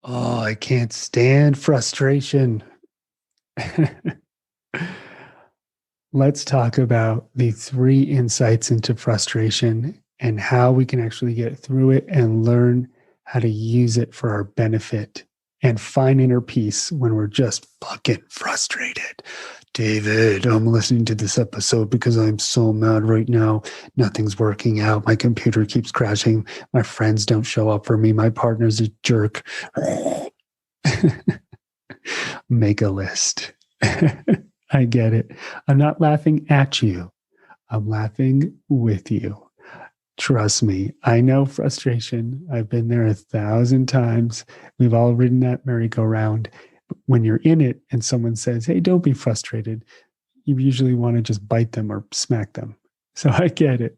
Oh, I can't stand frustration. Let's talk about the 3 insights into frustration and how we can actually get through it and learn how to use it for our benefit and find inner peace when we're just fucking frustrated. David, I'm listening to this episode because I'm so mad right now. Nothing's working out. My computer keeps crashing. My friends don't show up for me. My partner's a jerk. Make a list. I get it. I'm not laughing at you. I'm laughing with you. Trust me, I know frustration. I've been there 1,000 times. We've all ridden that merry-go-round. When you're in it and someone says, hey, don't be frustrated, you usually want to just bite them or smack them. So I get it.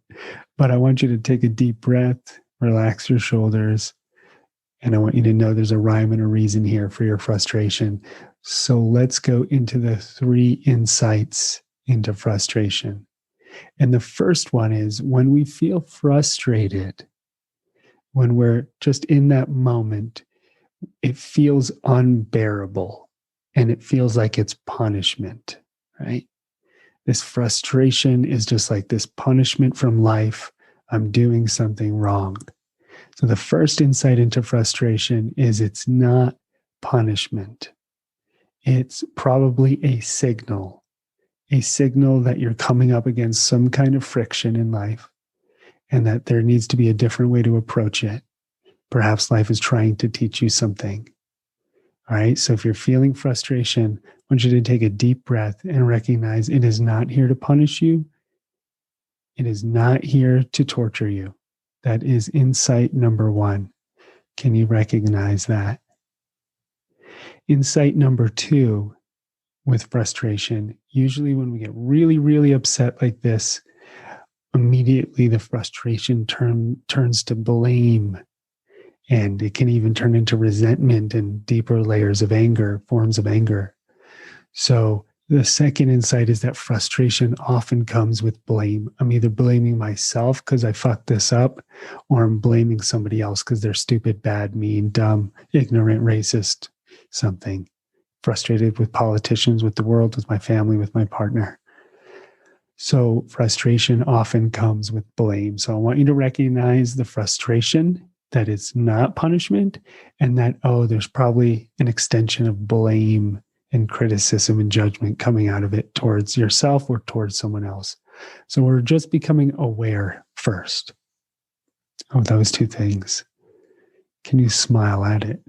But I want you to take a deep breath, relax your shoulders, and I want you to know there's a rhyme and a reason here for your frustration. So let's go into the 3 insights into frustration. And the first one is when we feel frustrated, when we're just in that moment, it feels unbearable and it feels like it's punishment, right? This frustration is just like this punishment from life. I'm doing something wrong. So the first insight into frustration is it's not punishment. It's probably a signal that you're coming up against some kind of friction in life and that there needs to be a different way to approach it. Perhaps life is trying to teach you something. All right. So if you're feeling frustration, I want you to take a deep breath and recognize it is not here to punish you. It is not here to torture you. That is insight number 1. Can you recognize that? Insight number 2 with frustration, usually when we get really, really upset like this, immediately the frustration turns to blame. And it can even turn into resentment and deeper layers of anger, forms of anger. So the second insight is that frustration often comes with blame. I'm either blaming myself because I fucked this up, or I'm blaming somebody else because they're stupid, bad, mean, dumb, ignorant, racist, something. Frustrated with politicians, with the world, with my family, with my partner. So frustration often comes with blame. So I want you to recognize the frustration, that it's not punishment, and that, oh, there's probably an extension of blame and criticism and judgment coming out of it towards yourself or towards someone else. So we're just becoming aware first of those 2 things. Can you smile at it?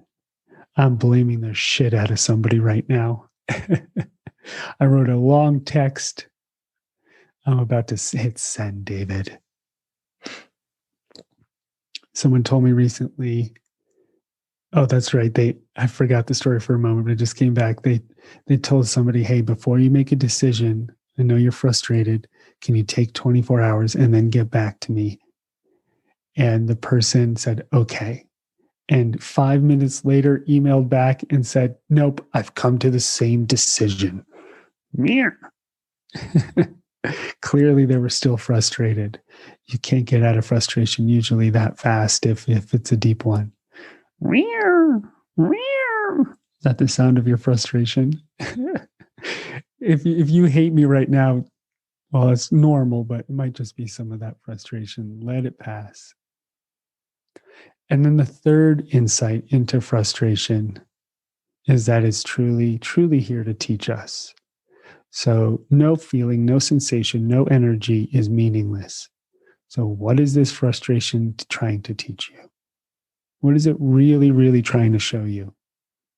I'm blaming the shit out of somebody right now. I wrote a long text. I'm about to hit send, David. Someone told me recently, oh, that's right. I forgot the story for a moment, but it just came back. They told somebody, hey, before you make a decision, I know you're frustrated. Can you take 24 hours and then get back to me? And the person said, okay. And 5 minutes later, emailed back and said, nope, I've come to the same decision. Clearly, they were still frustrated. You can't get out of frustration usually that fast if it's a deep one. Is that the sound of your frustration? If you hate me right now, well, it's normal, but it might just be some of that frustration. Let it pass. And then the third insight into frustration is that it's truly, truly here to teach us. So no feeling, no sensation, no energy is meaningless. So what is this frustration trying to teach you? What is it really, really trying to show you?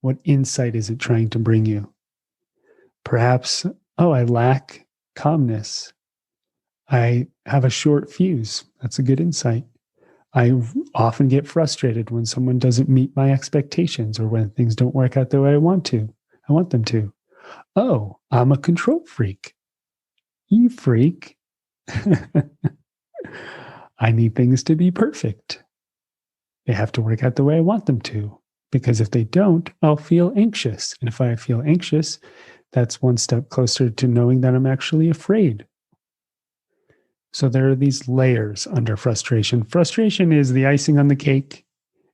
What insight is it trying to bring you? Perhaps, oh, I lack calmness. I have a short fuse. That's a good insight. I often get frustrated when someone doesn't meet my expectations or when things don't work out the way I want them to. Oh, I'm a control freak. You freak. I need things to be perfect. They have to work out the way I want them to, because if they don't, I'll feel anxious. And if I feel anxious, that's one step closer to knowing that I'm actually afraid. So there are these layers under frustration. Frustration is the icing on the cake.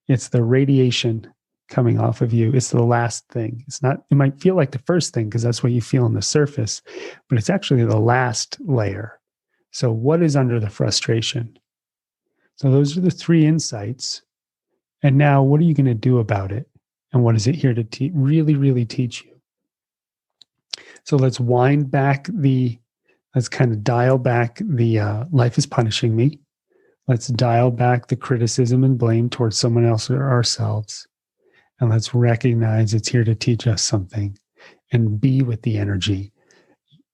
It's the radiation coming off of you. It's the last thing. It's not, it might feel like the first thing because that's what you feel on the surface, but it's actually the last layer. So what is under the frustration? So those are the three insights. And now what are you going to do about it? And what is it here to really, really teach you? So let's wind back let's kind of dial back the life is punishing me. Let's dial back the criticism and blame towards someone else or ourselves. And let's recognize it's here to teach us something and be with the energy.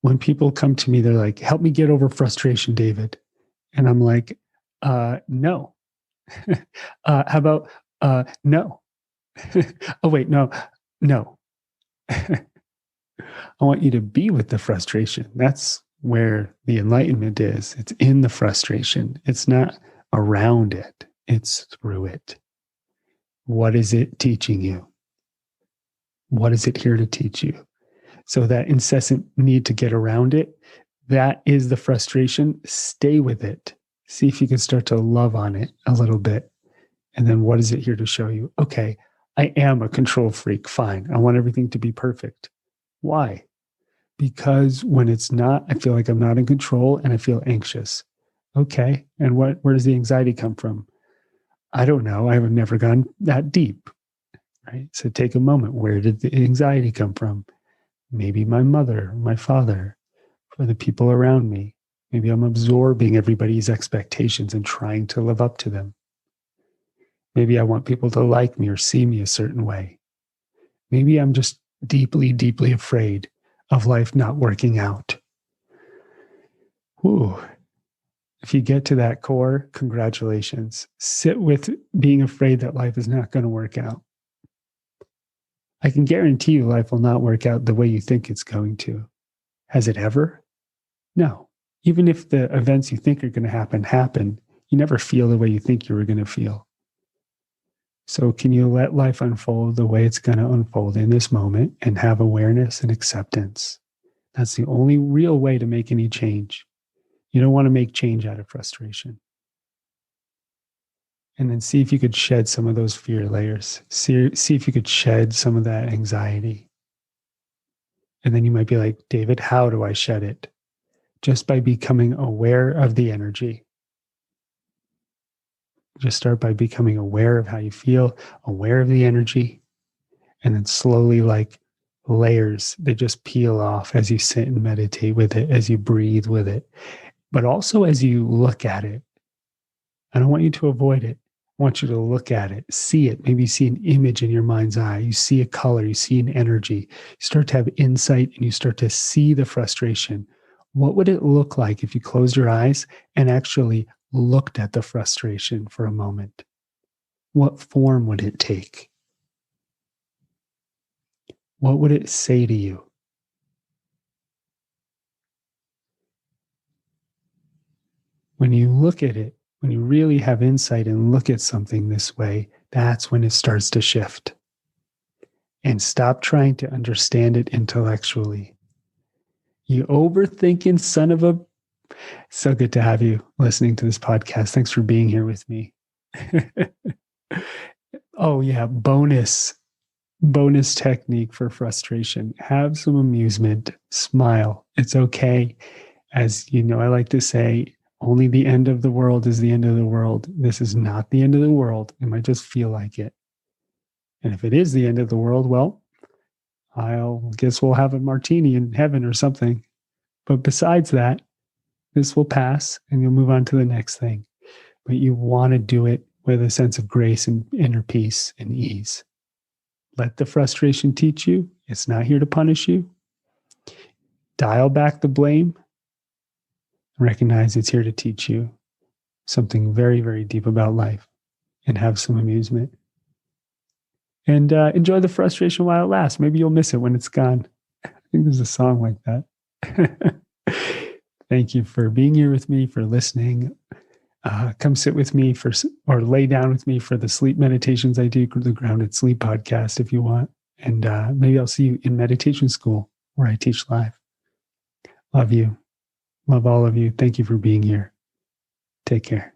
When people come to me, they're like, help me get over frustration, David. And I'm like, no. How about, no. Oh, wait, no. I want you to be with the frustration. That's where the enlightenment is. It's in the frustration. It's not around it. It's through it. What is it teaching you? What is it here to teach you? So that incessant need to get around it, that is the frustration. Stay with it. See if you can start to love on it a little bit. And then what is it here to show you? Okay, I am a control freak. Fine. I want everything to be perfect. Why? Because when it's not, I feel like I'm not in control and I feel anxious. Okay. And where does the anxiety come from? I don't know. I've never gone that deep. Right. So take a moment. Where did the anxiety come from? Maybe my mother, my father, or the people around me. Maybe I'm absorbing everybody's expectations and trying to live up to them. Maybe I want people to like me or see me a certain way. Maybe I'm just deeply, deeply afraid of life not working out. Whew. If you get to that core, congratulations. Sit with being afraid that life is not going to work out. I can guarantee you life will not work out the way you think it's going to. Has it ever? No. Even if the events you think are going to happen, you never feel the way you think you were going to feel. So can you let life unfold the way it's going to unfold in this moment and have awareness and acceptance? That's the only real way to make any change. You don't want to make change out of frustration. And then see if you could shed some of those fear layers. See if you could shed some of that anxiety. And then you might be like, David, how do I shed it? Just by becoming aware of the energy. Just start by becoming aware of how you feel, aware of the energy, and then slowly, like layers, they just peel off as you sit and meditate with it, as you breathe with it, but also as you look at it. I don't want you to avoid it. I want you to look at it, see it. Maybe you see an image in your mind's eye. You see a color, you see an energy. You start to have insight and you start to see the frustration. What would it look like if you closed your eyes and actually looked at the frustration for a moment? What form would it take? What would it say to you? When you look at it, when you really have insight and look at something this way, that's when it starts to shift. And stop trying to understand it intellectually. You overthinking son of a... So good to have you listening to this podcast. Thanks for being here with me. Oh yeah, bonus technique for frustration. Have some amusement. Smile. It's okay. As you know, I like to say, only the end of the world is the end of the world. This is not the end of the world. It might just feel like it. And if it is the end of the world, well, I'll guess we'll have a martini in heaven or something. But besides that, this will pass and you'll move on to the next thing. But you want to do it with a sense of grace and inner peace and ease. Let the frustration teach you. It's not here to punish you. Dial back the blame. Recognize it's here to teach you something very, very deep about life and have some amusement. And enjoy the frustration while it lasts. Maybe you'll miss it when it's gone. I think there's a song like that. Thank you for being here with me, for listening. Come sit with me or lay down with me for the sleep meditations I do, the Grounded Sleep podcast if you want. And maybe I'll see you in meditation school where I teach live. Love you. Love all of you. Thank you for being here. Take care.